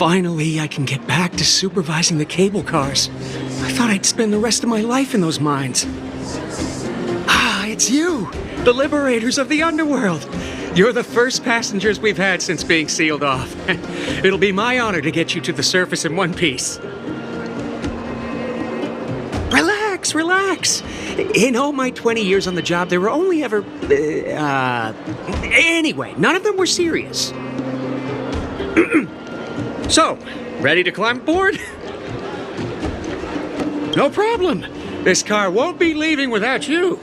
Finally, I can get back to supervising the cable cars. I thought I'd spend the rest of my life in those mines. Ah, it's you, the liberators of the underworld. You're the first passengers we've had since being sealed off. It'll be my honor to get you to the surface in one piece. Relax, relax. In all my 20 years on the job, there were only ever... Anyway, none of them were serious. So, ready to climb aboard? No problem. This car won't be leaving without you.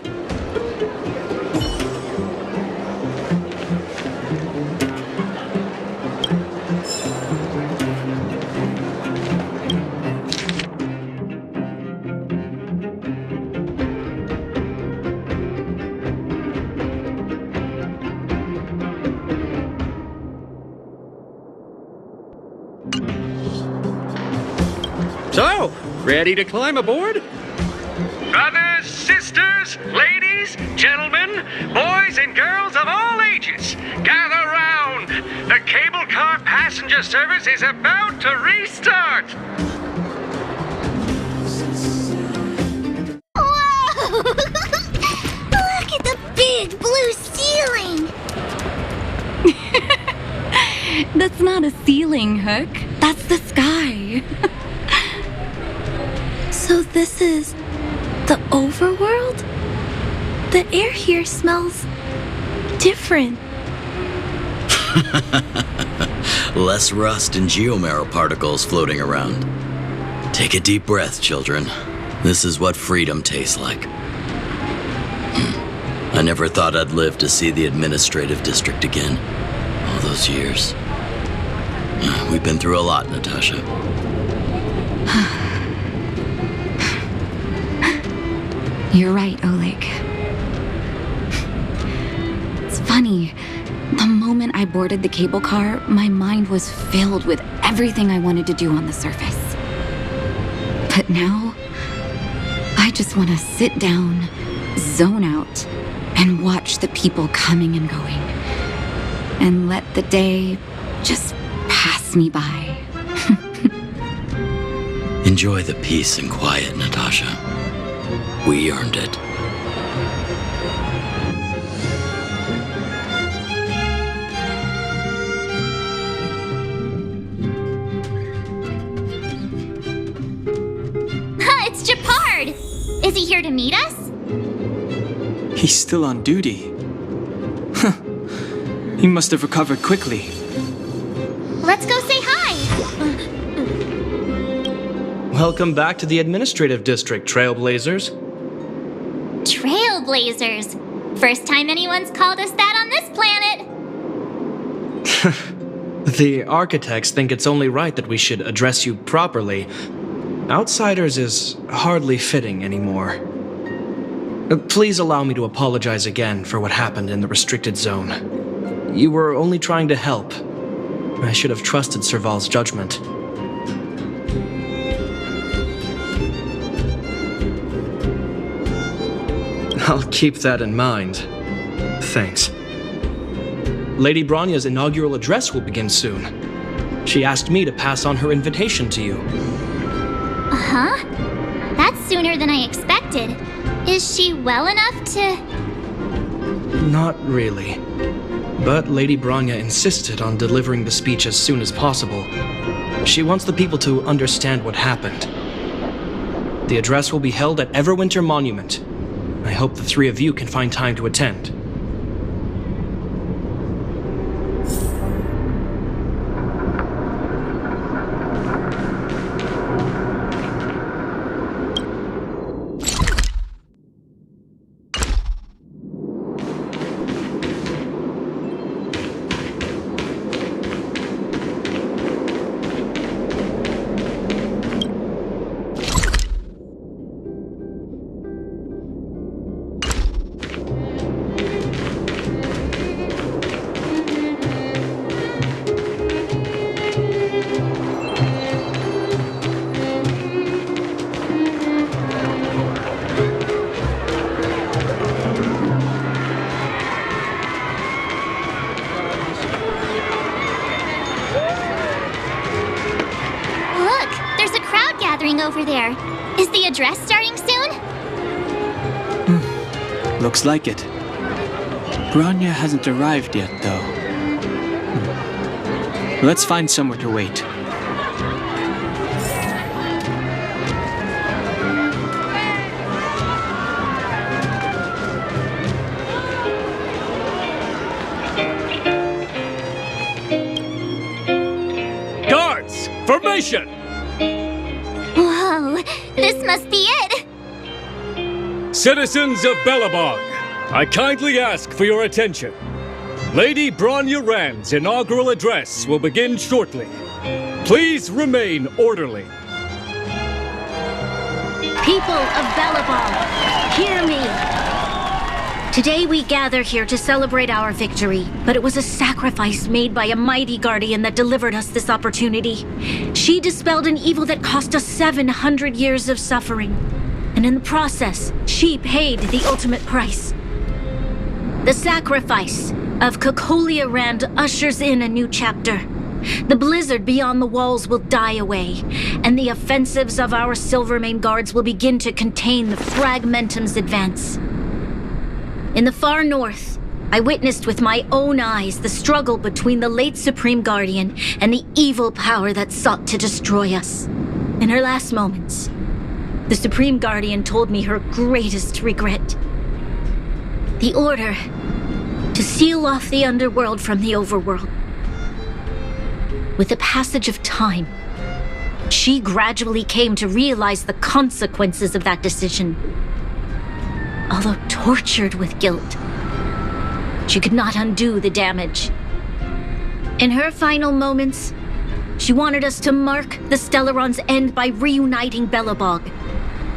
So, ready to climb aboard? Brothers, sisters, ladies, gentlemen, boys and girls of all ages, gather round. The cable car passenger service is about to restart. Whoa! Look at the big blue ceiling! That's not a ceiling, Hook. That's the sky. So this is the overworld? The air here smells different. Less rust and geomarrow particles floating around. Take a deep breath, children. This is what freedom tastes like. I never thought I'd live to see the administrative district again. All those years. We've been through a lot, Natasha. You're right, Oleg. It's funny. The moment I boarded the cable car, my mind was filled with everything I wanted to do on the surface. But now, I just want to sit down, zone out, and watch the people coming and going. And let the day just pass me by. Enjoy the peace and quiet, Natasha. We earned it. It's Japard! Is he here to meet us? He's still on duty. He must have recovered quickly. Let's go say hi! Welcome back to the administrative district, Trailblazers. Trailblazers! First time anyone's called us that on this planet! The architects think it's only right that we should address you properly. Outsiders is hardly fitting anymore. Please allow me to apologize again for what happened in the restricted zone. You were only trying to help. I should have trusted Serval's judgment. I'll keep that in mind. Thanks. Lady Bronya's inaugural address will begin soon. She asked me to pass on her invitation to you. Uh-huh. That's sooner than I expected. Is she well enough to... Not really. But Lady Bronya insisted on delivering the speech as soon as possible. She wants the people to understand what happened. The address will be held at Everwinter Monument. I hope the three of you can find time to attend. over there. Is the address starting soon? Looks like it. Bronya hasn't arrived yet, though. Let's find somewhere to wait. Guards! Formation! Whoa, this must be it! Citizens of Belobog, I kindly ask for your attention. Lady Bronya Rand's inaugural address will begin shortly. Please remain orderly. People of Belobog, hear me! Today we gather here to celebrate our victory, but it was a sacrifice made by a mighty guardian that delivered us this opportunity. She dispelled an evil that cost us 700 years of suffering, and in the process, she paid the ultimate price. The sacrifice of Kokolia Rand ushers in a new chapter. The blizzard beyond the walls will die away, and the offensives of our Silvermane guards will begin to contain the Fragmentum's advance. In the far north, I witnessed with my own eyes the struggle between the late Supreme Guardian and the evil power that sought to destroy us. In her last moments, the Supreme Guardian told me her greatest regret. The order to seal off the underworld from the overworld. With the passage of time, she gradually came to realize the consequences of that decision. Although tortured with guilt, she could not undo the damage. In her final moments, she wanted us to mark the Stellaron's end by reuniting Belobog.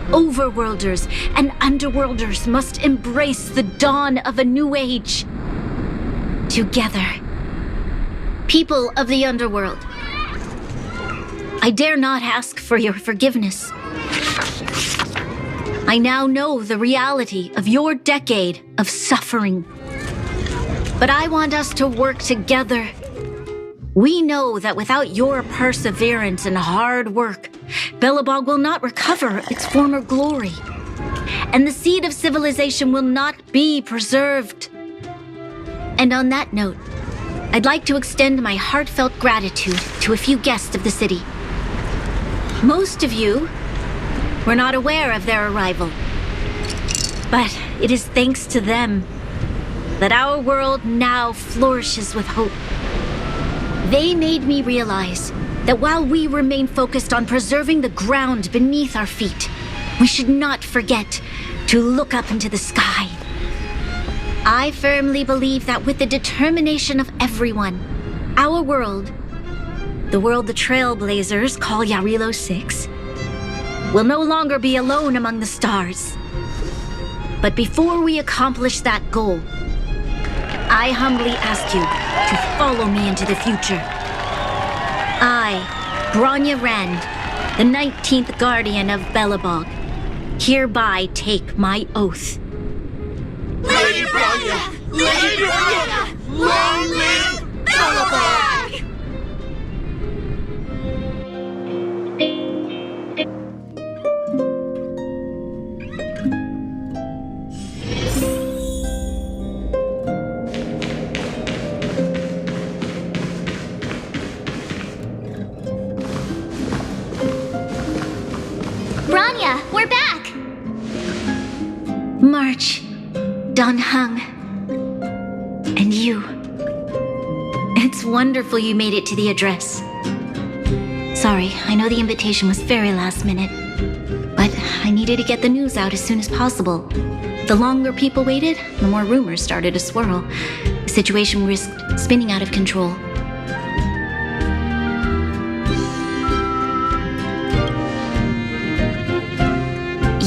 Overworlders and underworlders must embrace the dawn of a new age. Together. People of the underworld, I dare not ask for your forgiveness. I now know the reality of your decade of suffering. But I want us to work together. We know that without your perseverance and hard work, Belobog will not recover its former glory. And the seed of civilization will not be preserved. And on that note, I'd like to extend my heartfelt gratitude to a few guests of the city. Most of you were not aware of their arrival. But it is thanks to them that our world now flourishes with hope. They made me realize that while we remain focused on preserving the ground beneath our feet, we should not forget to look up into the sky. I firmly believe that with the determination of everyone, our world, the world the Trailblazers call Yarilo 6, will no longer be alone among the stars. But before we accomplish that goal, I humbly ask you to follow me into the future. I, Bronya Rand, the 19th Guardian of Belobog, hereby take my oath. Lady Bronya! Lady Bronya! Long live Belobog! Bronya, we're back! March, Donhung, and you. It's wonderful you made it to the address. Sorry, I know the invitation was very last minute, but I needed to get the news out as soon as possible. The longer people waited, the more rumors started to swirl. The situation risked spinning out of control.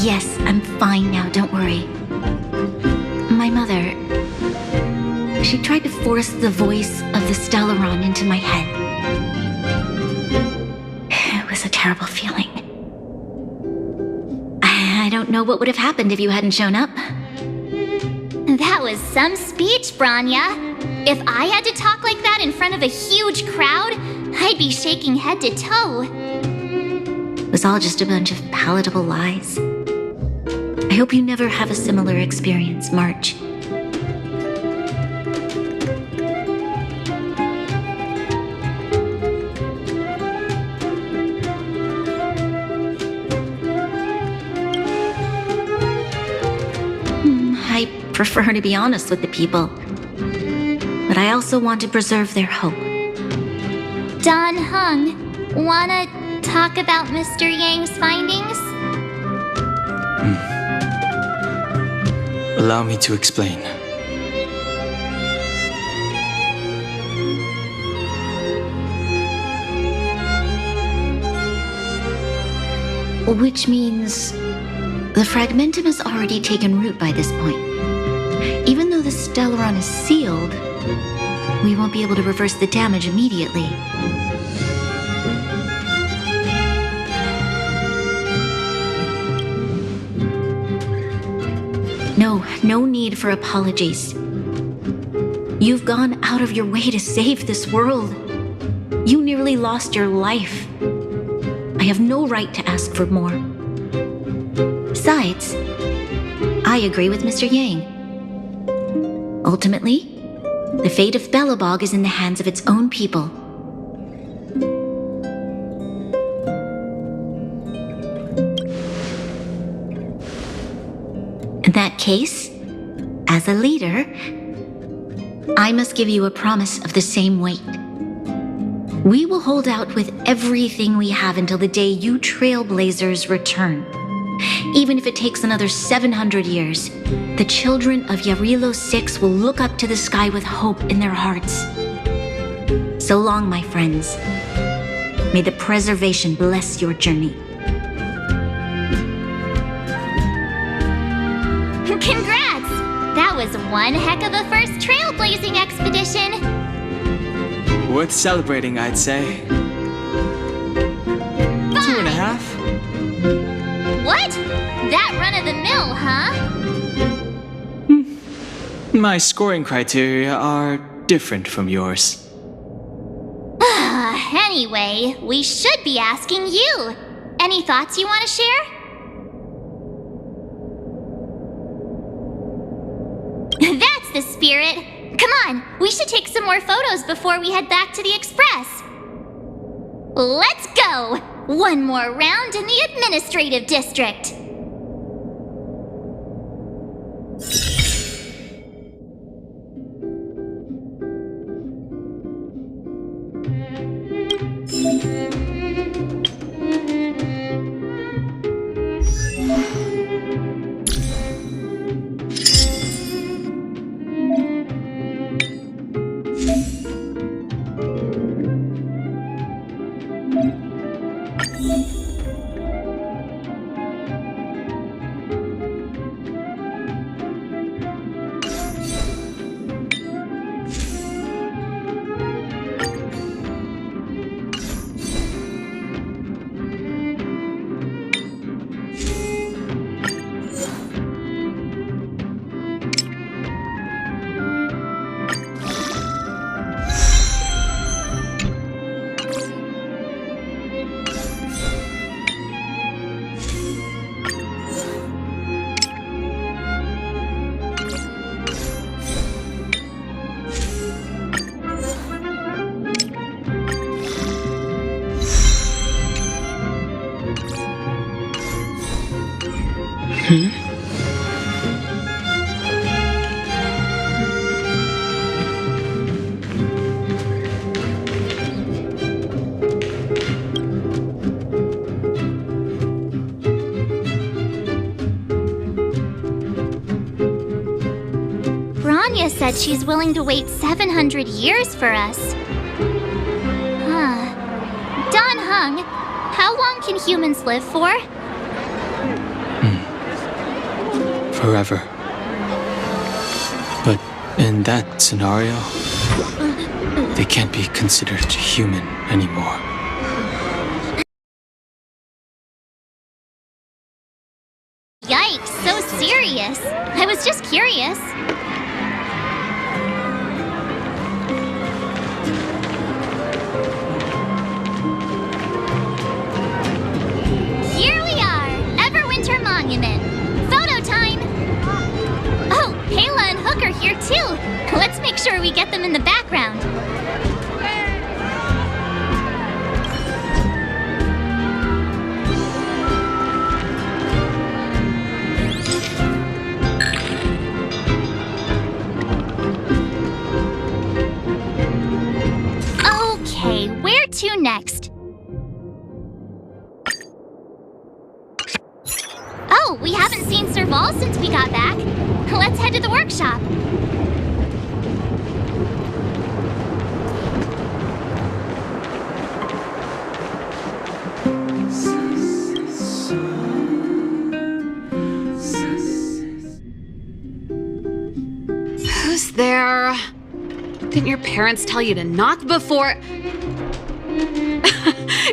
Yes, I'm fine now, don't worry. My mother, she tried to force the voice of the Stellaron into my head. It was a terrible feeling. I don't know what would have happened if you hadn't shown up. That was some speech, Bronya. If I had to talk like that in front of a huge crowd, I'd be shaking head to toe. was all just a bunch of palatable lies. I hope you never have a similar experience, March. I prefer to be honest with the people, but I also want to preserve their hope. Don Hung, wanna talk about Mr. Yang's findings? Allow me to explain. Which means the fragmentum has already taken root by this point. Even though the Stellaron is sealed, we won't be able to reverse the damage immediately. No need for apologies. You've gone out of your way to save this world. You nearly lost your life. I have no right to ask for more. Besides, I agree with Mr. Yang. Ultimately, the fate of Belobog is in the hands of its own people. In that case, as a leader, I must give you a promise of the same weight. We will hold out with everything we have until the day you Trailblazers return. Even if it takes another 700 years, the children of Yarilo 6 will look up to the sky with hope in their hearts. So long, my friends. May the preservation bless your journey. Congrats! That was one heck of a first trailblazing expedition. Worth celebrating, I'd say. 2.5? What? That run of the mill, huh? My scoring criteria are different from yours. Anyway, we should be asking you. Any thoughts you want to share? That's the spirit. Come on, we should take some more photos before we head back to the Express. Let's go! One more round in the administrative district. Bronya said she's willing to wait 700 years for us. Don Hung, how long can humans live for? Forever. But in that scenario, they can't be considered human anymore. Yikes, so serious. I was just curious. Okay, where to next? Oh, we haven't seen Serval since we got back. Let's head to the workshop. Who's there? Didn't your parents tell you to knock before?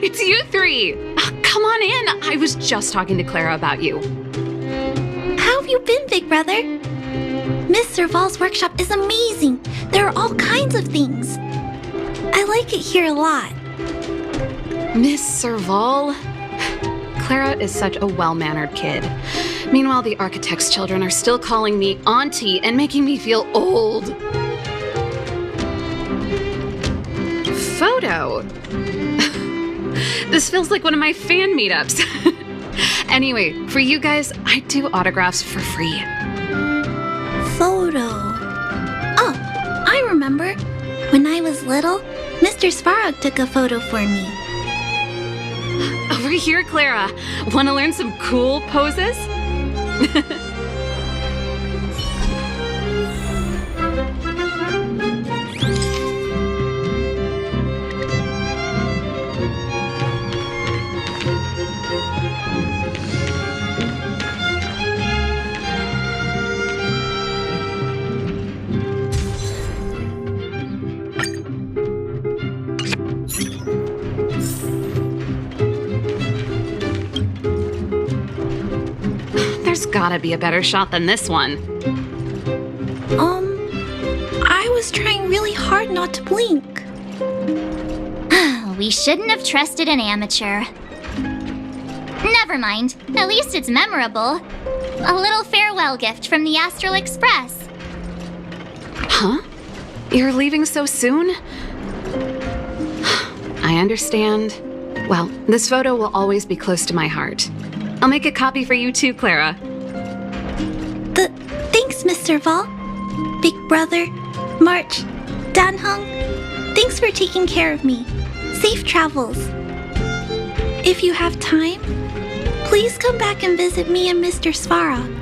It's you three. Come on in. I was just talking to Clara about you. How have you been, big brother? Miss Serval's workshop is amazing. There are all kinds of things. I like it here a lot. Miss Serval? Clara is such a well-mannered kid. Meanwhile, the architect's children are still calling me auntie and making me feel old. Photo. This feels like one of my fan meetups. Anyway, for you guys, I do autographs for free. Photo. Oh, I remember. When I was little, Mr. Svarog took a photo for me. Over here, Clara. Want to learn some cool poses? There's gotta be a better shot than this one. I was trying really hard not to blink. We shouldn't have trusted an amateur. Never mind. At least it's memorable. A little farewell gift from the Astral Express. Huh? You're leaving so soon? I understand. Well, this photo will always be close to my heart. I'll make a copy for you too, Clara. Thanks, Miss Serval. Big brother, March, Danhung, thanks for taking care of me. Safe travels. If you have time, please come back and visit me and Mr. Svarog.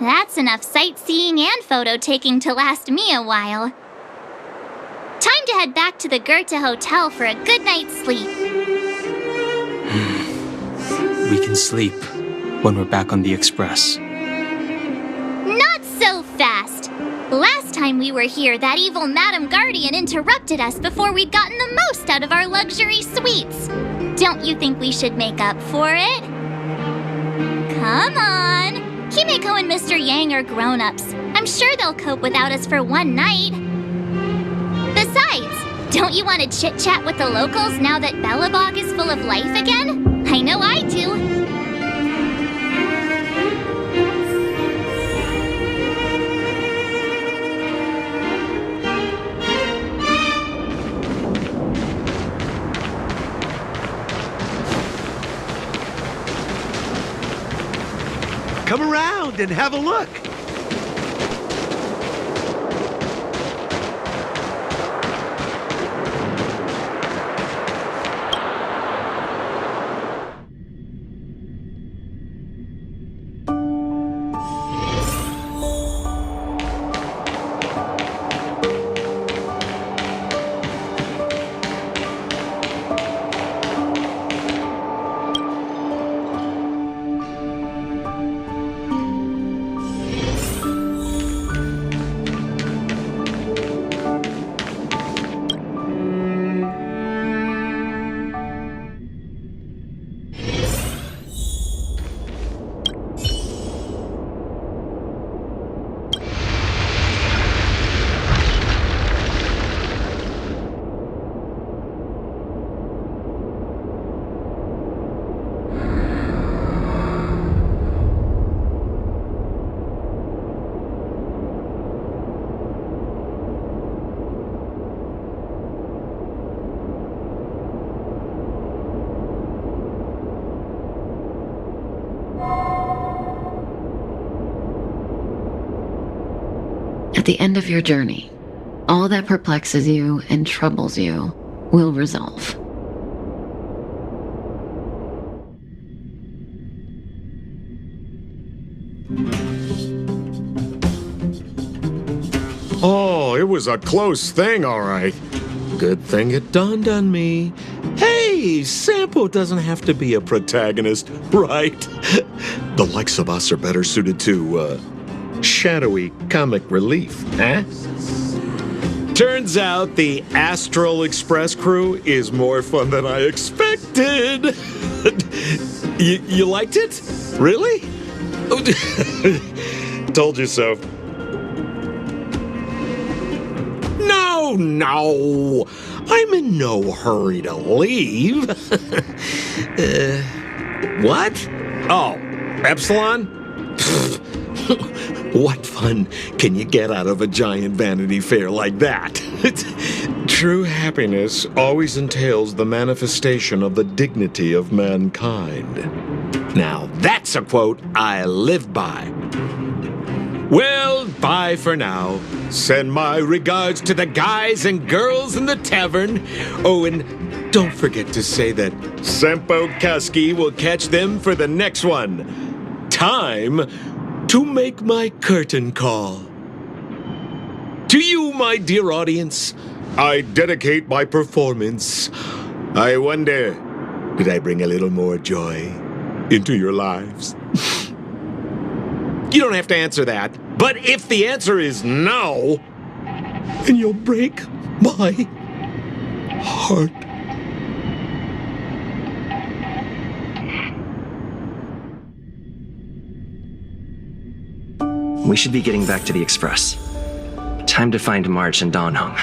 That's enough sightseeing and photo taking to last me a while. Time to head back to the Goethe Hotel for a good night's sleep. We can sleep when we're back on the express. Not so fast. Last time we were here, that evil Madam Guardian interrupted us before we'd gotten the most out of our luxury suites. Don't you think we should make up for it? Come on. Kimiko and Mr. Yang are grown-ups. I'm sure they'll cope without us for one night. Besides, don't you want to chit-chat with the locals now that Belobog is full of life again? I know I do. Come around and have a look. At the end of your journey, all that perplexes you and troubles you will resolve. Oh, it was a close thing, all right. Good thing it dawned on me. Hey, Sampo doesn't have to be a protagonist, right? The likes of us are better suited to, shadowy comic relief, huh? Turns out the Astral Express crew is more fun than I expected. You liked it? Really? Told you so. No, I'm in no hurry to leave. What? Oh, Epsilon? What fun can you get out of a giant Vanity Fair like that? True happiness always entails the manifestation of the dignity of mankind. Now, that's a quote I live by. Well, bye for now. Send my regards to the guys and girls in the tavern. Oh, and don't forget to say that Sampo Kaski will catch them for the next one. Time to make my curtain call. To you, my dear audience, I dedicate my performance. I wonder, did I bring a little more joy into your lives? You don't have to answer that. But if the answer is no, then you'll break my heart. We should be getting back to the Express. Time to find March and Danhong.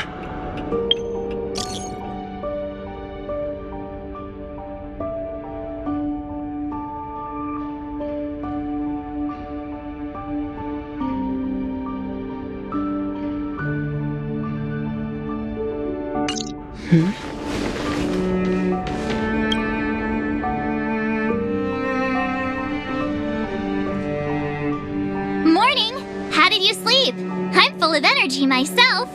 Morning! How did you sleep? I'm full of energy myself.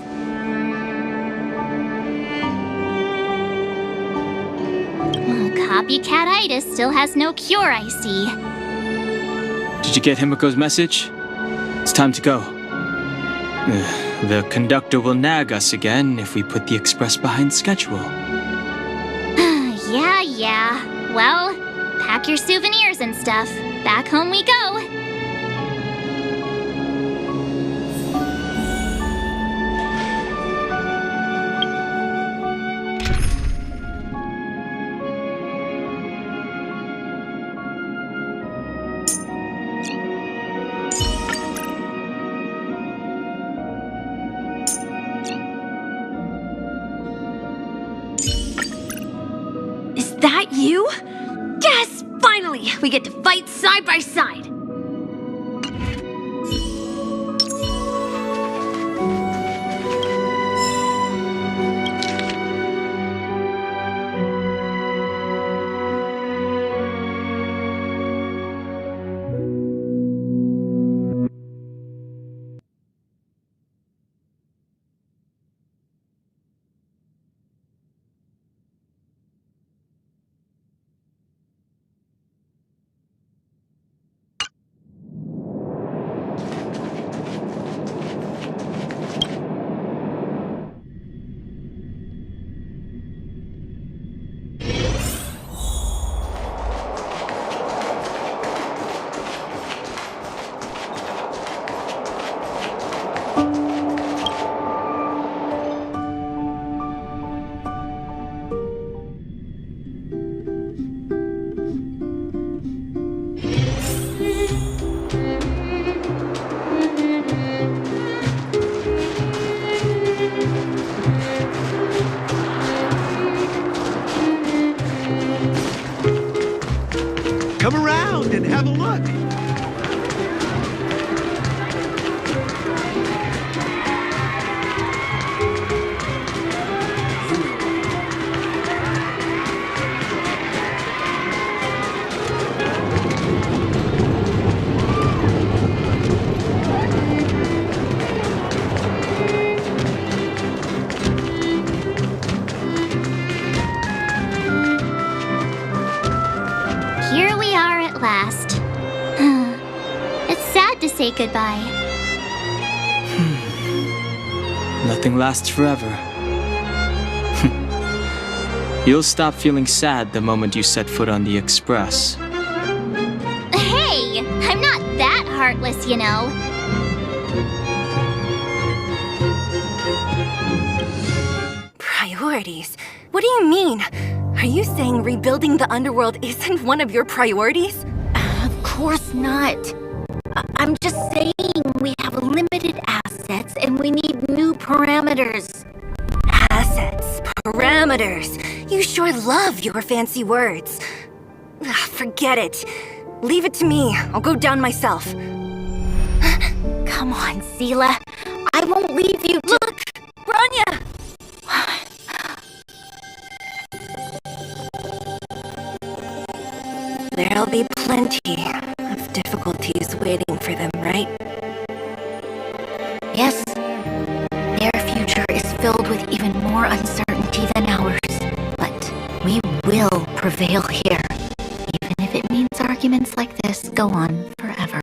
Copycat-itis still has no cure, I see. Did you get Himiko's message? It's time to go. The conductor will nag us again if we put the express behind schedule. Yeah. Well, pack your souvenirs and stuff. Back home we go. That you? Yes! Finally! We get to fight side by side! Come around and have a look. at last. It's sad to say goodbye. Nothing lasts forever. You'll stop feeling sad the moment you set foot on the Express. Hey, I'm not that heartless, you know. Priorities? What do you mean? Are you saying rebuilding the underworld isn't one of your priorities? Of course not. I'm just saying we have limited assets and we need new parameters. Assets, parameters. You sure love your fancy words. Forget it. Leave it to me. I'll go down myself. Come on, Seela. I won't leave you to— Look! Bronya! There'll be plenty of difficulties waiting for them, right? Yes. Their future is filled with even more uncertainty than ours. But we will prevail here. Even if it means arguments like this go on forever.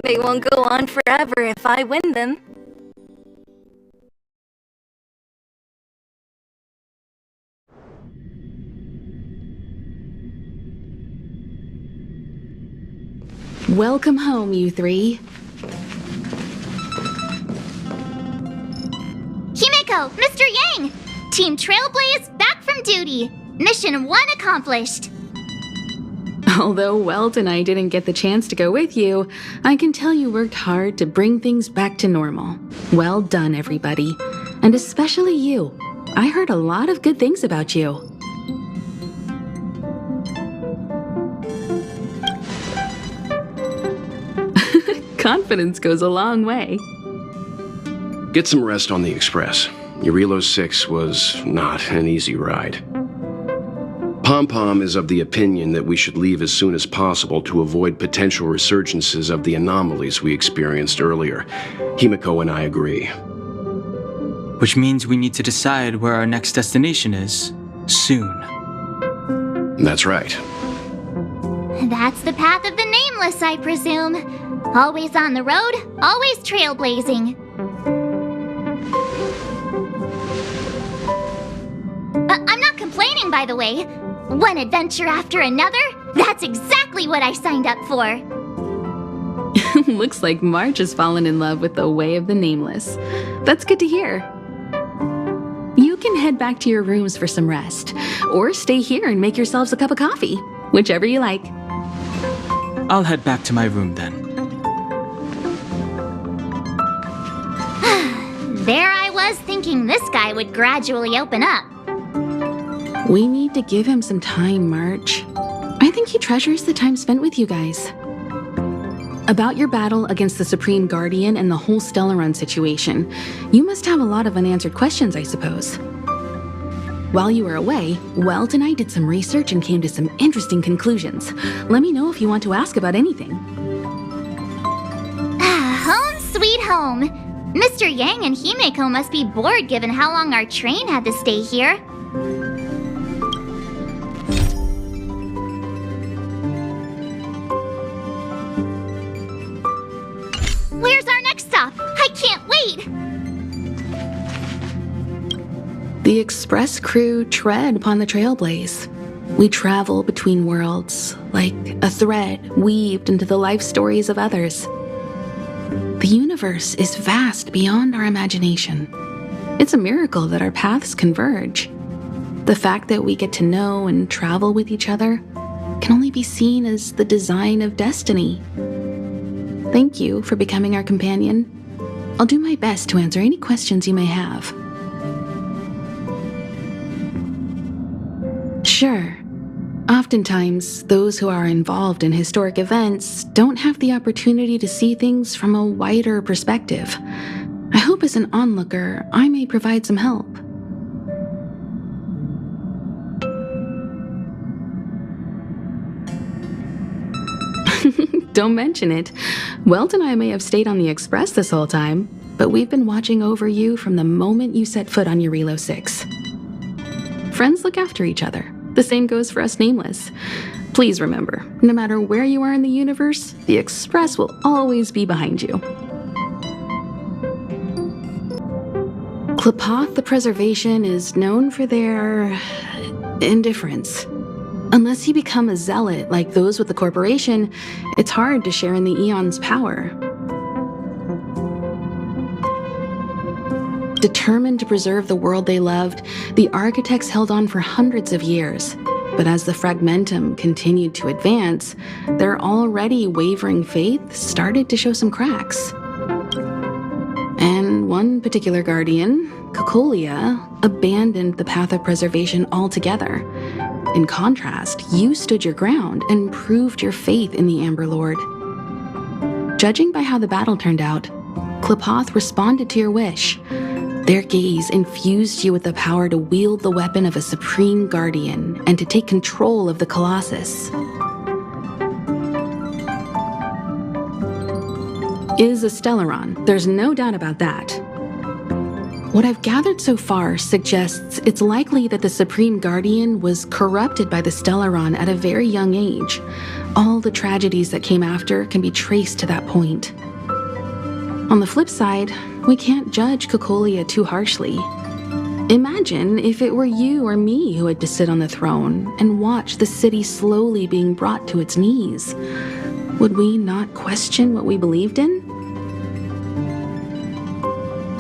They won't go on forever if I win them. Welcome home, you three. Himeko, Mr. Yang! Team Trailblaze back from duty. Mission 1 accomplished. Although Welt and I didn't get the chance to go with you, I can tell you worked hard to bring things back to normal. Well done, everybody. And especially you. I heard a lot of good things about you. Confidence goes a long way. Get some rest on the Express. Urilo 6 was not an easy ride. Pom-Pom is of the opinion that we should leave as soon as possible to avoid potential resurgences of the anomalies we experienced earlier. Himeko and I agree. Which means we need to decide where our next destination is, soon. That's right. That's the path of the Nameless, I presume. Always on the road, always trailblazing. I'm not complaining, by the way. One adventure after another, that's exactly what I signed up for. Looks like March has fallen in love with the way of the Nameless. That's good to hear. You can head back to your rooms for some rest, or stay here and make yourselves a cup of coffee, whichever you like. I'll head back to my room then. There I was thinking this guy would gradually open up. We need to give him some time, March. I think he treasures the time spent with you guys. About your battle against the Supreme Guardian and the whole Stellaron situation, you must have a lot of unanswered questions, I suppose. While you were away, Welt and I did some research and came to some interesting conclusions. Let me know if you want to ask about anything. Home sweet home. Mr. Yang and Himeko must be bored given how long our train had to stay here. Where's our next stop? I can't wait! The Express crew tread upon the Trailblaze. We travel between worlds, like a thread weaved into the life stories of others. The universe is vast beyond our imagination. It's a miracle that our paths converge. The fact that we get to know and travel with each other can only be seen as the design of destiny. Thank you for becoming our companion. I'll do my best to answer any questions you may have. Sure. Oftentimes, those who are involved in historic events don't have the opportunity to see things from a wider perspective. I hope as an onlooker, I may provide some help. Don't mention it. Welt and I may have stayed on the Express this whole time, but we've been watching over you from the moment you set foot on Urilo 6. Friends look after each other. The same goes for us Nameless. Please remember, no matter where you are in the universe, the Express will always be behind you. Klapoth the Preservation is known for their indifference. Unless you become a zealot like those with the corporation, it's hard to share in the Eon's power. Determined to preserve the world they loved, the architects held on for hundreds of years. But as the Fragmentum continued to advance, their already wavering faith started to show some cracks. And one particular guardian, Cocolia, abandoned the path of preservation altogether. In contrast, you stood your ground and proved your faith in the Amber Lord. Judging by how the battle turned out, Klapoth responded to your wish. Their gaze infused you with the power to wield the weapon of a supreme guardian and to take control of the Colossus. Is a Stellaron, there's no doubt about that. What I've gathered so far suggests it's likely that the Supreme Guardian was corrupted by the Stellaron at a very young age. All the tragedies that came after can be traced to that point. On the flip side, we can't judge Cocolia too harshly. Imagine if it were you or me who had to sit on the throne and watch the city slowly being brought to its knees. Would we not question what we believed in?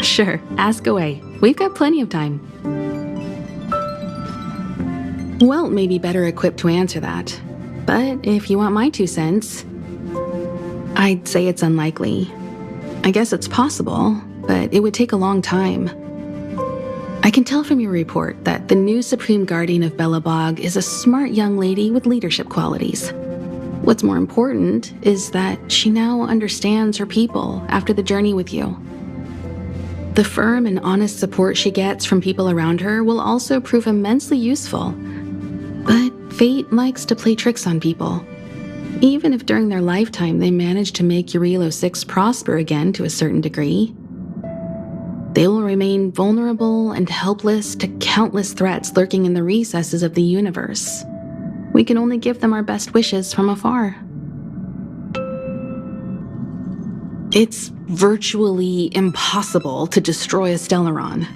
Sure, ask away. We've got plenty of time. Welt may be better equipped to answer that. But if you want my 2 cents, I'd say it's unlikely. I guess it's possible, but it would take a long time. I can tell from your report that the new Supreme Guardian of Belobog is a smart young lady with leadership qualities. What's more important is that she now understands her people after the journey with you. The firm and honest support she gets from people around her will also prove immensely useful. But fate likes to play tricks on people. Even if during their lifetime they manage to make Urilo 6 prosper again to a certain degree, they will remain vulnerable and helpless to countless threats lurking in the recesses of the universe. We can only give them our best wishes from afar. It's virtually impossible to destroy a Stellaron.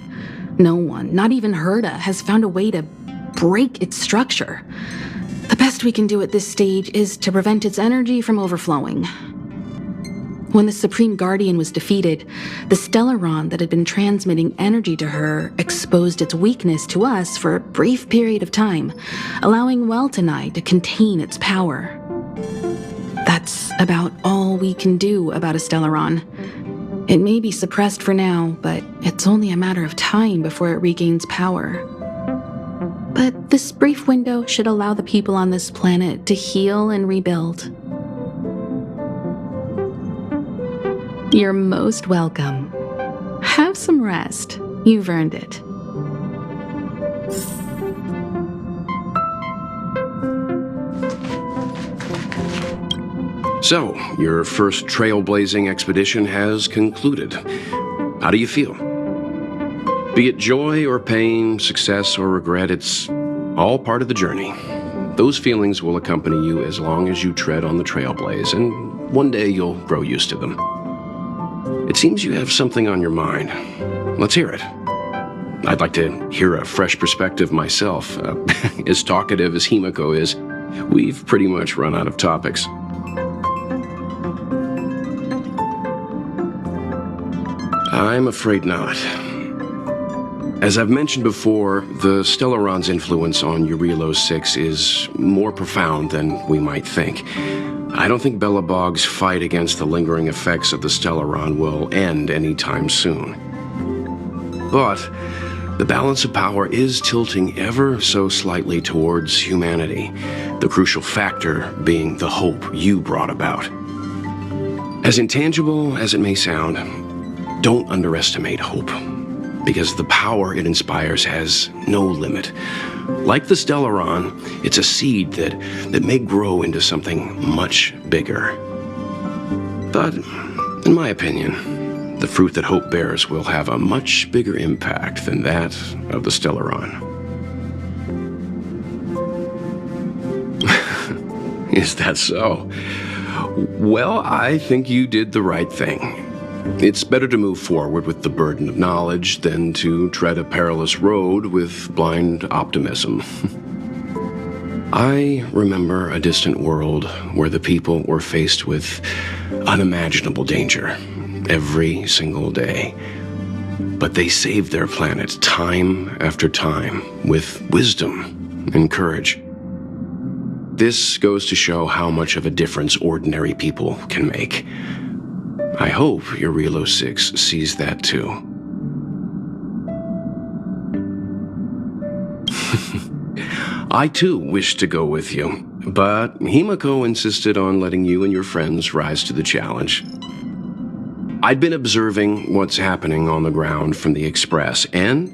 No one, not even Herda, has found a way to break its structure. The best we can do at this stage is to prevent its energy from overflowing. When the Supreme Guardian was defeated, the Stellaron that had been transmitting energy to her exposed its weakness to us for a brief period of time, allowing Welt and I to contain its power. That's about all we can do about a Stellaron. It may be suppressed for now, but it's only a matter of time before it regains power. But this brief window should allow the people on this planet to heal and rebuild. You're most welcome. Have some rest. You've earned it. So, your first trailblazing expedition has concluded. How do you feel? Be it joy or pain, success or regret, it's all part of the journey. Those feelings will accompany you as long as you tread on the trailblaze, and one day you'll grow used to them. It seems you have something on your mind. Let's hear it. I'd like to hear a fresh perspective myself. As talkative as Himiko is, we've pretty much run out of topics. I'm afraid not. As I've mentioned before, the Stellaron's influence on Urilo 6 is more profound than we might think. I don't think Belobog's fight against the lingering effects of the Stellaron will end anytime soon. But the balance of power is tilting ever so slightly towards humanity, the crucial factor being the hope you brought about. As intangible as it may sound, don't underestimate hope, because the power it inspires has no limit. Like the Stellaron, it's a seed that may grow into something much bigger. But, in my opinion, the fruit that hope bears will have a much bigger impact than that of the Stellaron. Is that so? Well, I think you did the right thing. It's better to move forward with the burden of knowledge than to tread a perilous road with blind optimism. I remember a distant world where the people were faced with unimaginable danger every single day. But they saved their planet time after time with wisdom and courage. This goes to show how much of a difference ordinary people can make. I hope your Relo 6 sees that too. I too wish to go with you, but Himiko insisted on letting you and your friends rise to the challenge. I'd been observing what's happening on the ground from the Express, and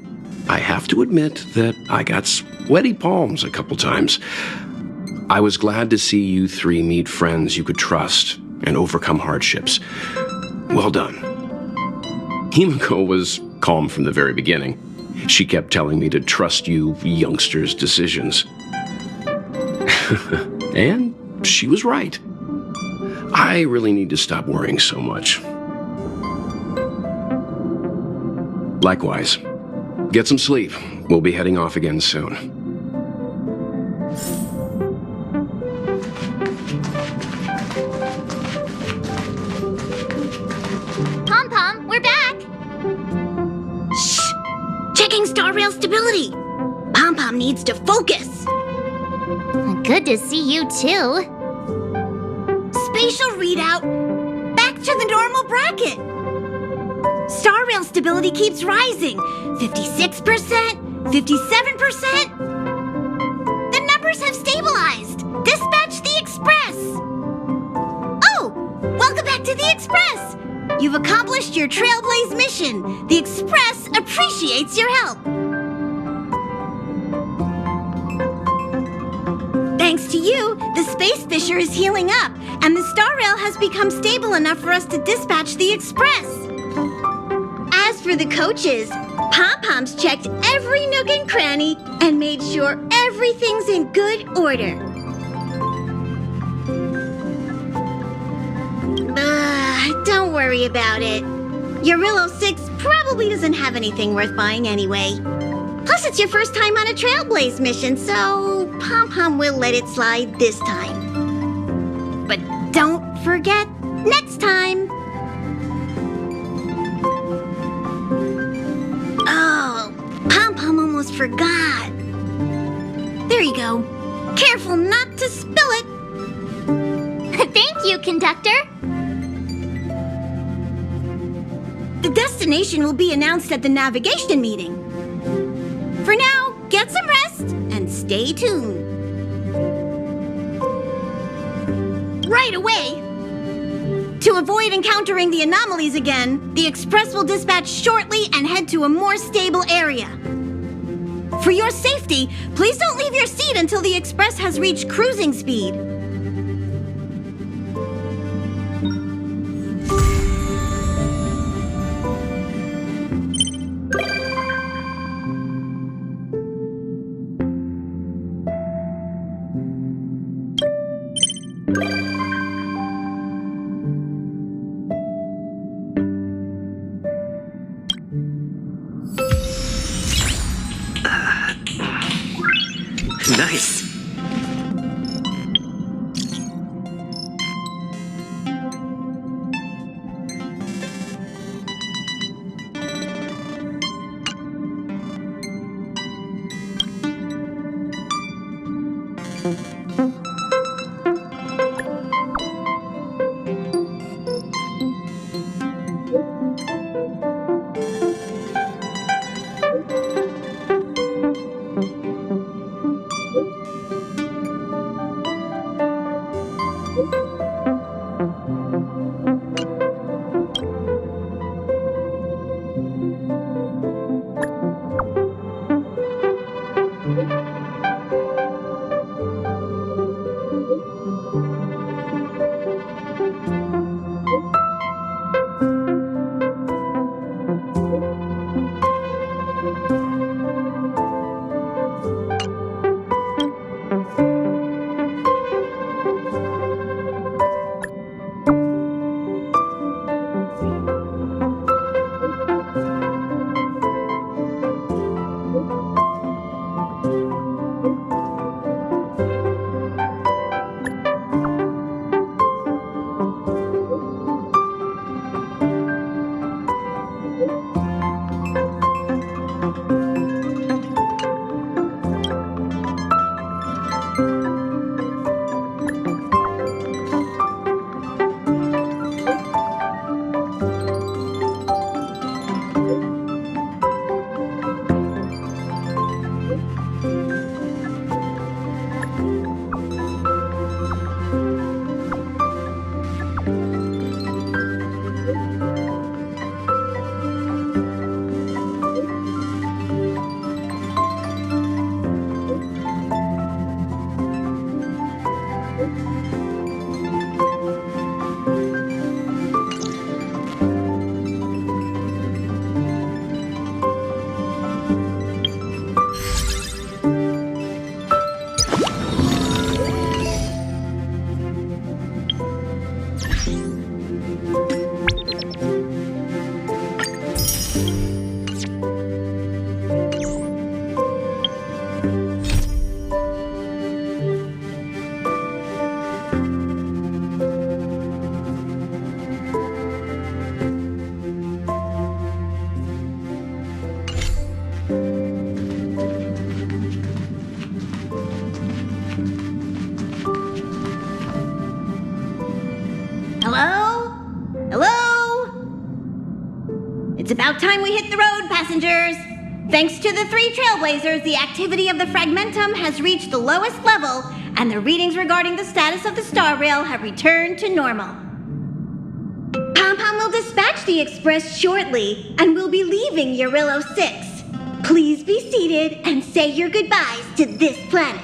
I have to admit that I got sweaty palms a couple times. I was glad to see you three meet friends you could trust and overcome hardships. Well done. Himiko was calm from the very beginning. She kept telling me to trust you youngsters' decisions. And she was right. I really need to stop worrying so much. Likewise. Get some sleep. We'll be heading off again soon. Pom-Pom, we're back! Shh! Checking star rail stability. Pom-Pom needs to focus. Good to see you too. Spatial readout. Back to the normal bracket. Star rail stability keeps rising. 56%, 57%. The numbers have stabilized. Dispatch the Express. Oh, welcome back to the Express. You've accomplished your Trailblaze mission. The Express appreciates your help. Thanks to you, the space fissure is healing up, and the star rail has become stable enough for us to dispatch the Express. As for the coaches, Pom-Pom's checked every nook and cranny and made sure everything's in good order. Don't worry about it. Your Relo 6 probably doesn't have anything worth buying anyway. Plus, it's your first time on a Trailblaze mission, so Pom-Pom will let it slide this time. But don't forget, next time. Oh, Pom-Pom almost forgot. There you go. Careful not to spill it. Thank you, conductor. The destination will be announced at the navigation meeting. For now, get some rest and stay tuned. Right away! To avoid encountering the anomalies again, the Express will dispatch shortly and head to a more stable area. For your safety, please don't leave your seat until the Express has reached cruising speed. Nice. About time we hit the road, passengers. Thanks to the 3 trailblazers, the activity of the fragmentum has reached the lowest level, and the readings regarding the status of the star rail have returned to normal. Pom-Pom will dispatch the express shortly, and will be leaving Urillo 6. Please be seated and say your goodbyes to this planet.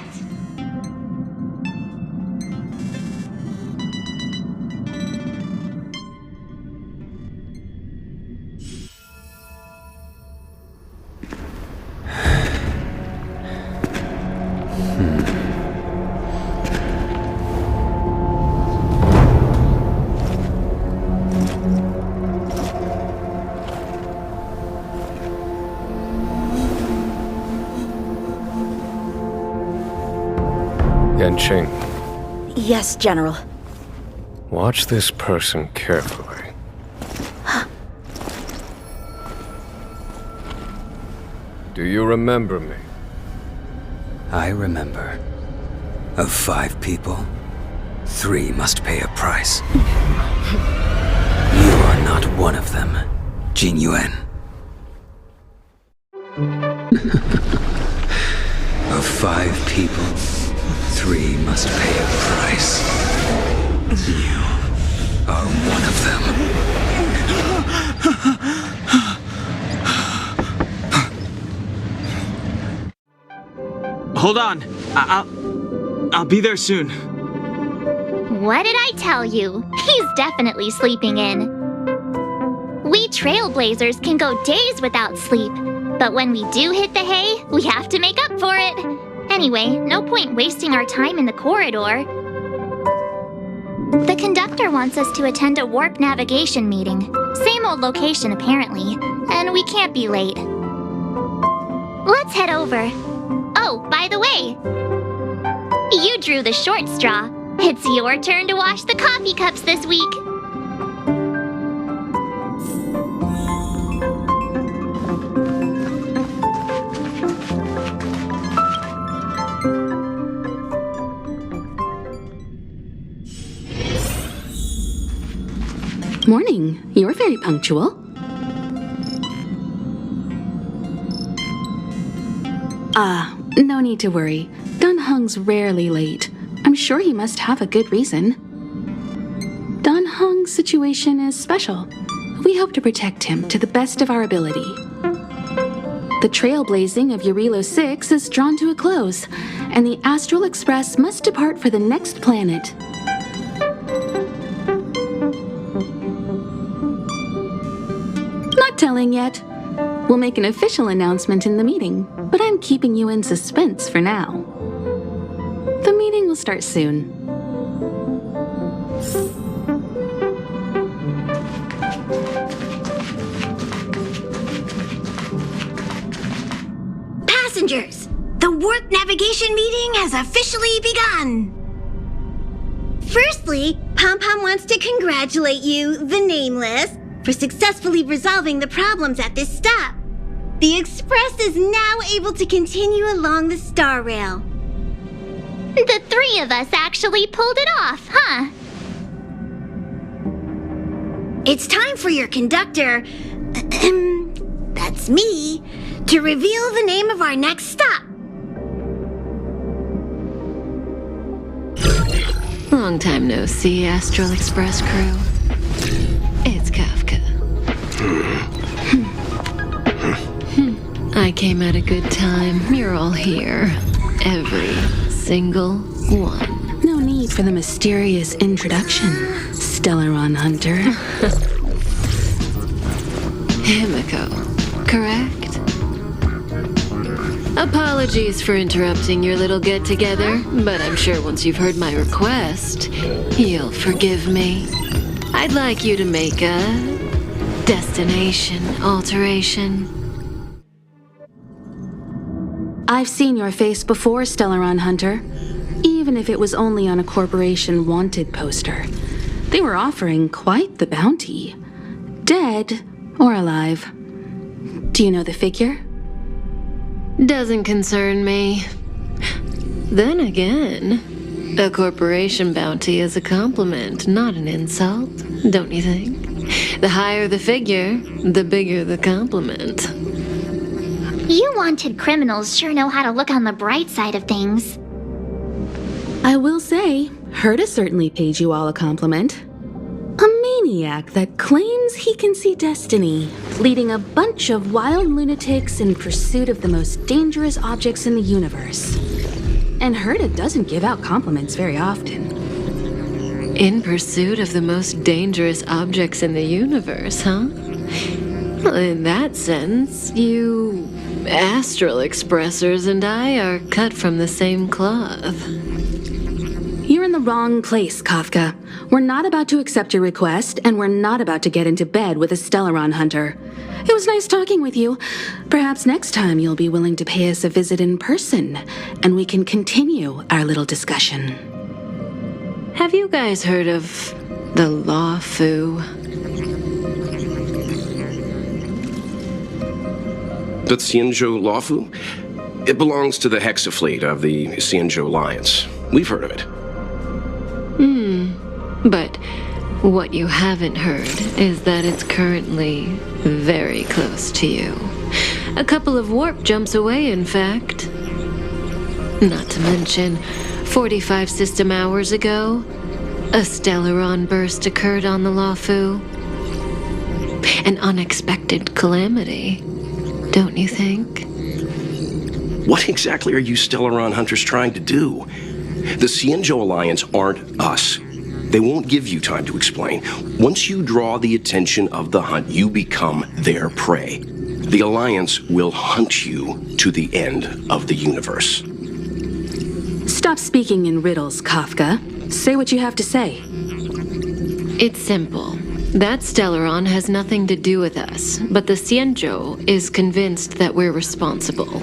Yanqing, Yes, General. watch this person carefully. Do you remember me? I remember. Of 5 people, 3 must pay a price. You are not one of them, Jin Yuan. Of 5 people, 3 must pay a price. You are one of them. Hold on. I'll be there soon. What did I tell you? He's definitely sleeping in. We trailblazers can go days without sleep, but when we do hit the hay, we have to make up for it. Anyway, no point wasting our time in the corridor. The conductor wants us to attend a warp navigation meeting. Same old location, apparently, and we can't be late. Let's head over. Oh, by the way, you drew the short straw. It's your turn to wash the coffee cups this week. Morning. You're very punctual. No need to worry. Dunhung's rarely late. I'm sure he must have a good reason. Dunhung's situation is special. We hope to protect him to the best of our ability. The trailblazing of Urillo 6 is drawn to a close, and the Astral Express must depart for the next planet. Not telling yet. We'll make an official announcement in the meeting, but I'm keeping you in suspense for now. The meeting will start soon. Passengers, the warp navigation meeting has officially begun. Firstly, Pom-Pom wants to congratulate you, the Nameless, for successfully resolving the problems at this stop. The Express is now able to continue along the star rail. The 3 of us actually pulled it off, huh? It's time for your conductor, that's me, to reveal the name of our next stop. Long time no see, Astral Express crew. It's Kafka. I came at a good time. You're all here. Every single one. No need for the mysterious introduction, Stellaron Hunter. Himiko, correct? Apologies for interrupting your little get-together, but I'm sure once you've heard my request, you'll forgive me. I'd like you to make a destination alteration. I've seen your face before, Stellaron Hunter. Even if it was only on a corporation wanted poster. They were offering quite the bounty. Dead or alive. Do you know the figure? Doesn't concern me. Then again, a corporation bounty is a compliment, not an insult, don't you think? The higher the figure, the bigger the compliment. You wanted criminals sure know how to look on the bright side of things. I will say, Herta certainly paid you all a compliment. A maniac that claims he can see destiny, leading a bunch of wild lunatics in pursuit of the most dangerous objects in the universe. And Herta doesn't give out compliments very often. In pursuit of the most dangerous objects in the universe, huh? Well, in that sense, you astral expressors and I are cut from the same cloth. You're in the wrong place, Kafka. We're not about to accept your request, and we're not about to get into bed with a Stellaron hunter. It was nice talking with you. Perhaps next time you'll be willing to pay us a visit in person, and we can continue our little discussion. Have you guys heard of the Law Fu? The Xianzhou Lawfu? It belongs to the Hexafleet of the Xianzhou Alliance. We've heard of it. But what you haven't heard is that it's currently very close to you. A couple of warp jumps away, in fact. Not to mention, 45 system hours ago, a Stellaron burst occurred on the Lawfu. An unexpected calamity, don't you think? What exactly are you Stellaron hunters trying to do? The Xianzhou Alliance aren't us. They won't give you time to explain. Once you draw the attention of the hunt, you become their prey. The Alliance will hunt you to the end of the universe. Stop speaking in riddles, Kafka. Say what you have to say. It's simple. That Stellaron has nothing to do with us, but the Xianzhou is convinced that we're responsible.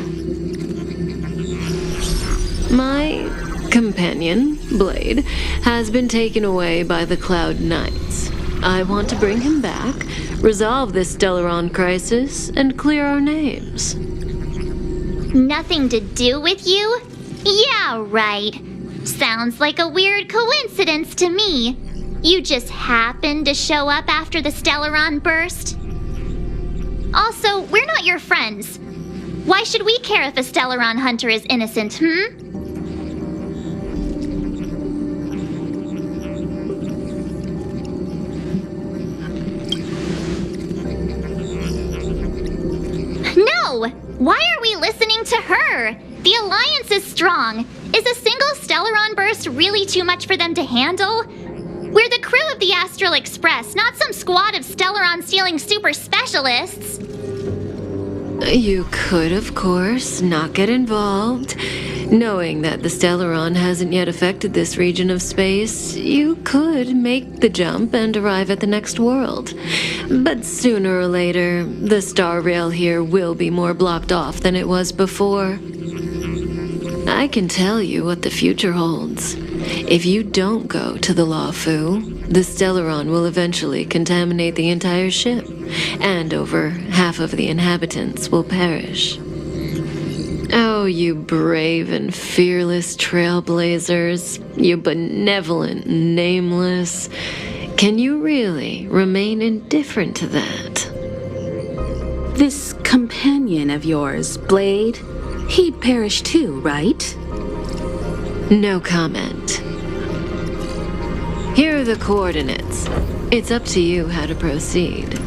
My companion, Blade, has been taken away by the Cloud Knights. I want to bring him back, resolve this Stellaron crisis, and clear our names. Nothing to do with you? Yeah, right. Sounds like a weird coincidence to me. You just happened to show up after the Stellaron burst? Also, we're not your friends. Why should we care if a Stellaron hunter is innocent, No! Why are we listening to her? The Alliance is strong. Is a single Stellaron burst really too much for them to handle? We're the crew of the Astral Express, not some squad of Stellaron-stealing super specialists. You could, of course, not get involved. Knowing that the Stellaron hasn't yet affected this region of space, you could make the jump and arrive at the next world. But sooner or later, the star rail here will be more blocked off than it was before. I can tell you what the future holds. If you don't go to the Lawfu, the Stellaron will eventually contaminate the entire ship, and over half of the inhabitants will perish. Oh, you brave and fearless trailblazers, you benevolent nameless. Can you really remain indifferent to that? This companion of yours, Blade, he'd perish too, right? No comment. Here are the coordinates. It's up to you how to proceed.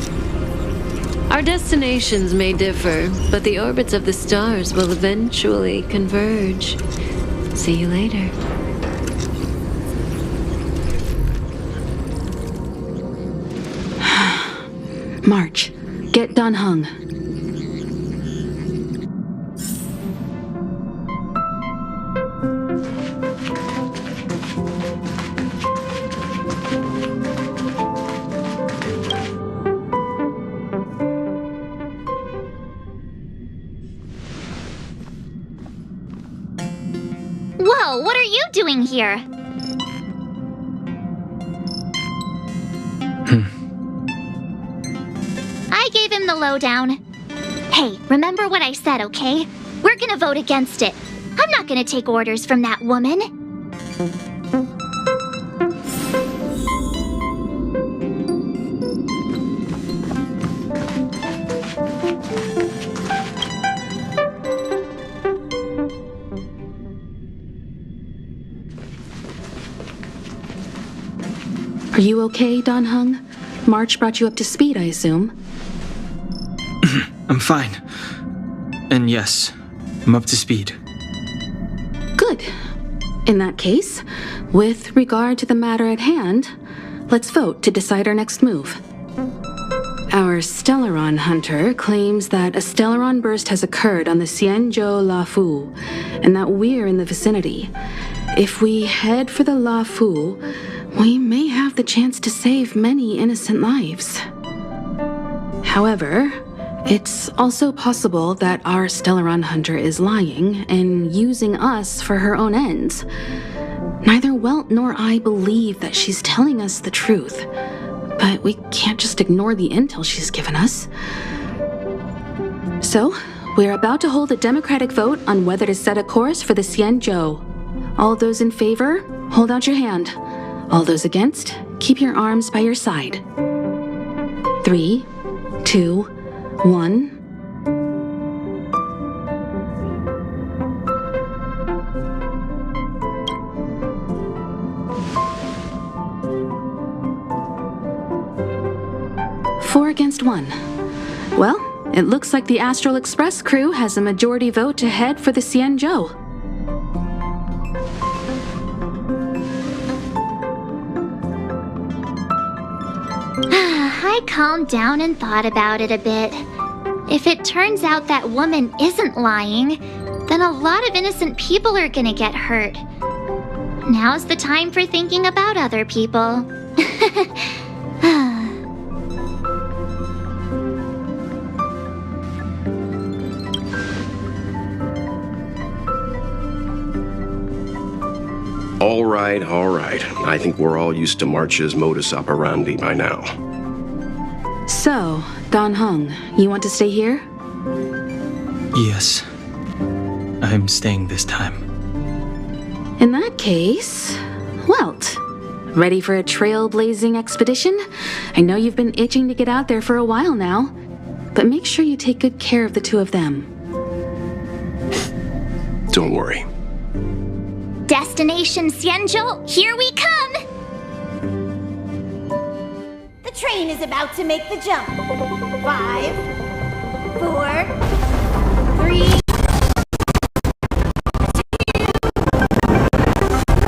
Our destinations may differ, but the orbits of the stars will eventually converge. See you later. March, get Dan Heng. Whoa, what are you doing here? I gave him the lowdown. Hey, remember what I said, okay? We're gonna vote against it. I'm not gonna take orders from that woman. Are you okay, Dan Heng? March brought you up to speed, I assume. I'm fine. And yes, I'm up to speed. Good. In that case, with regard to the matter at hand, let's vote to decide our next move. Our Stellaron hunter claims that a Stellaron burst has occurred on the Xianzhou Lafu, and that we're in the vicinity. If we head for the Lafu, we may have the chance to save many innocent lives. However, it's also possible that our Stellaron hunter is lying and using us for her own ends. Neither Welt nor I believe that she's telling us the truth, but we can't just ignore the intel she's given us. So, we're about to hold a democratic vote on whether to set a course for the Xianzhou. All those in favor, hold out your hand. All those against, keep your arms by your side. 3, 2, 1. Four against 1. Well, it looks like the Astral Express crew has a majority vote to head for the Xianzhou. I calmed down and thought about it a bit. If it turns out that woman isn't lying, then a lot of innocent people are gonna get hurt. Now's the time for thinking about other people. All right, all right. I think we're all used to March's modus operandi by now. So, Dan Heng, you want to stay here? Yes. I'm staying this time. In that case, Welt, ready for a trailblazing expedition? I know you've been itching to get out there for a while now, but make sure you take good care of the two of them. Don't worry. Destination Xianzhou, here we come! The train is about to make the jump. 5, 4, 3, 2,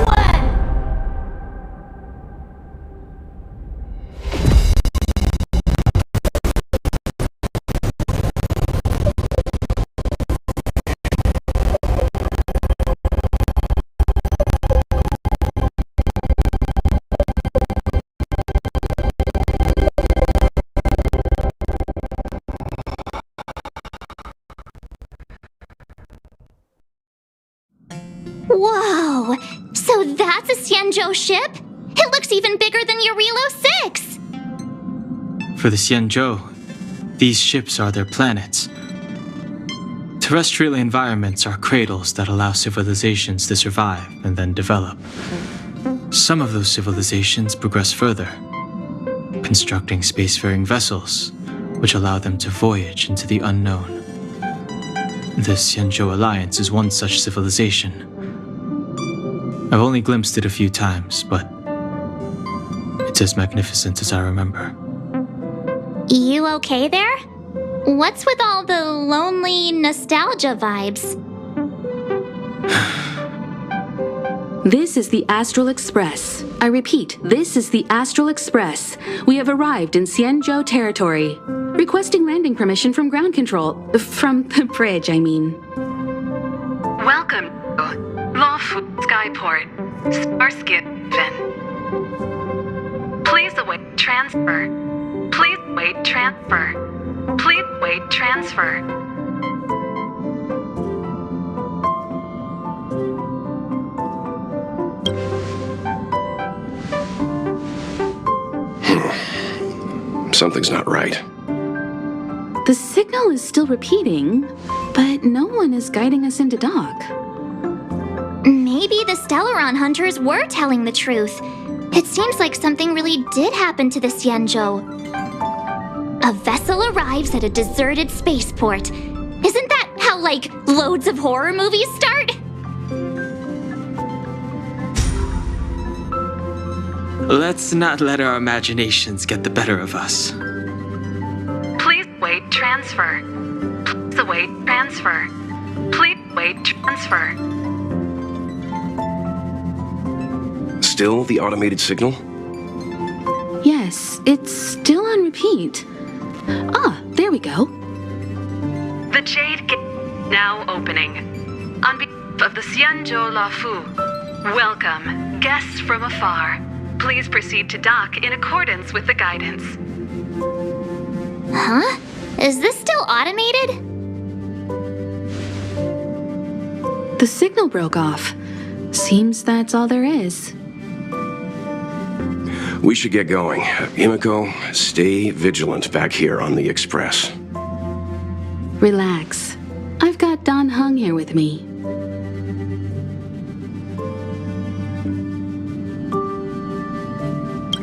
1. Whoa! So that's a Xianzhou ship? It looks even bigger than Eurilo 6! For the Xianzhou, these ships are their planets. Terrestrial environments are cradles that allow civilizations to survive and then develop. Some of those civilizations progress further, constructing spacefaring vessels, which allow them to voyage into the unknown. The Xianzhou Alliance is one such civilization. I've only glimpsed it a few times, but it's as magnificent as I remember. You okay there? What's with all the lonely nostalgia vibes? This is the Astral Express. I repeat, this is the Astral Express. We have arrived in Xianzhou territory. Requesting landing permission from ground control. From the bridge, I mean. Welcome to Lawful Skyport, Starsky Then. Please await transfer. Please wait transfer. Please wait transfer. Something's not right. The signal is still repeating, but no one is guiding us into dock. Maybe the Stellaron hunters were telling the truth. It seems like something really did happen to the Xianzhou. A vessel arrives at a deserted spaceport. Isn't that how, like, loads of horror movies start? Let's not let our imaginations get the better of us. Please wait transfer. Please await transfer. Please wait transfer. Still the automated signal? Yes, it's still on repeat. Ah, there we go. The Jade Gate now opening. On behalf of the Xianzhou Lafu, welcome, guests from afar. Please proceed to dock in accordance with the guidance. Huh? Is this still automated? The signal broke off. Seems that's all there is. We should get going. Himiko, stay vigilant back here on the Express. Relax. I've got Dan Heng here with me.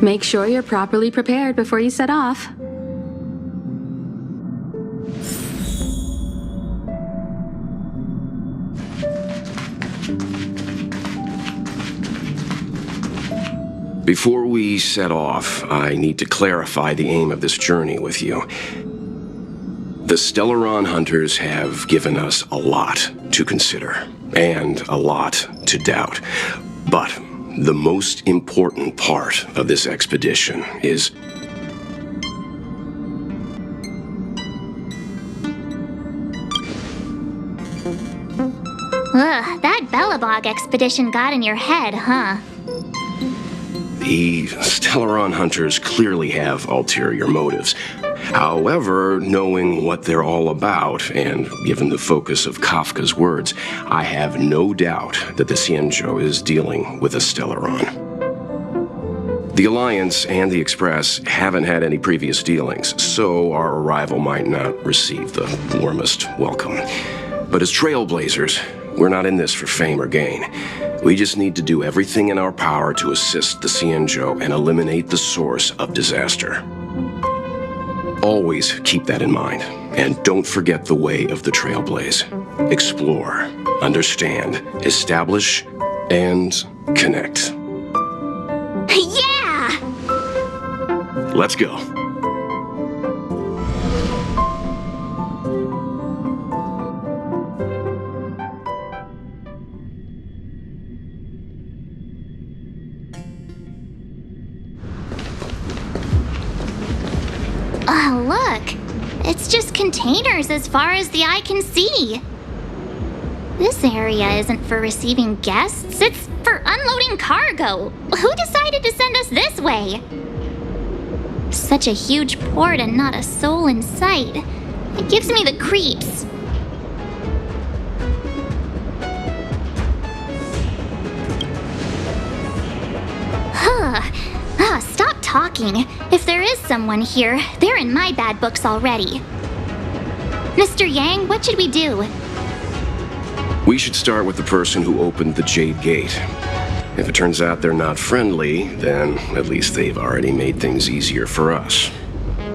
Make sure you're properly prepared before you set off. Before we set off, I need to clarify the aim of this journey with you. The Stellaron hunters have given us a lot to consider, and a lot to doubt. But the most important part of this expedition is... Ugh, that Bellabog expedition got in your head, huh? The Stellaron hunters clearly have ulterior motives. However, knowing what they're all about, and given the focus of Kafka's words, I have no doubt that the Xianzhou is dealing with a Stellaron. The Alliance and the Express haven't had any previous dealings, so our arrival might not receive the warmest welcome. But as trailblazers, we're not in this for fame or gain. We just need to do everything in our power to assist the Xianzhou and eliminate the source of disaster. Always keep that in mind, and don't forget the way of the Trailblaze. Explore, understand, establish, and connect. Yeah! Let's go. Oh, look! It's just containers as far as the eye can see. This area isn't for receiving guests, it's for unloading cargo. Who decided to send us this way? Such a huge port and not a soul in sight. It gives me the creeps. Stop talking. If there is someone here, they're in my bad books already. Mr. Yang, what should we do? We should start with the person who opened the Jade Gate. If it turns out they're not friendly, then at least they've already made things easier for us.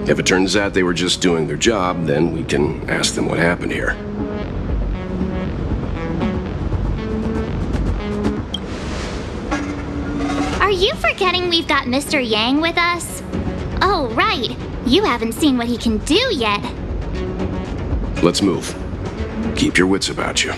If it turns out they were just doing their job, then we can ask them what happened here. Are you forgetting we've got Mr. Yang with us? Oh, right. You haven't seen what he can do yet. Let's move. Keep your wits about you.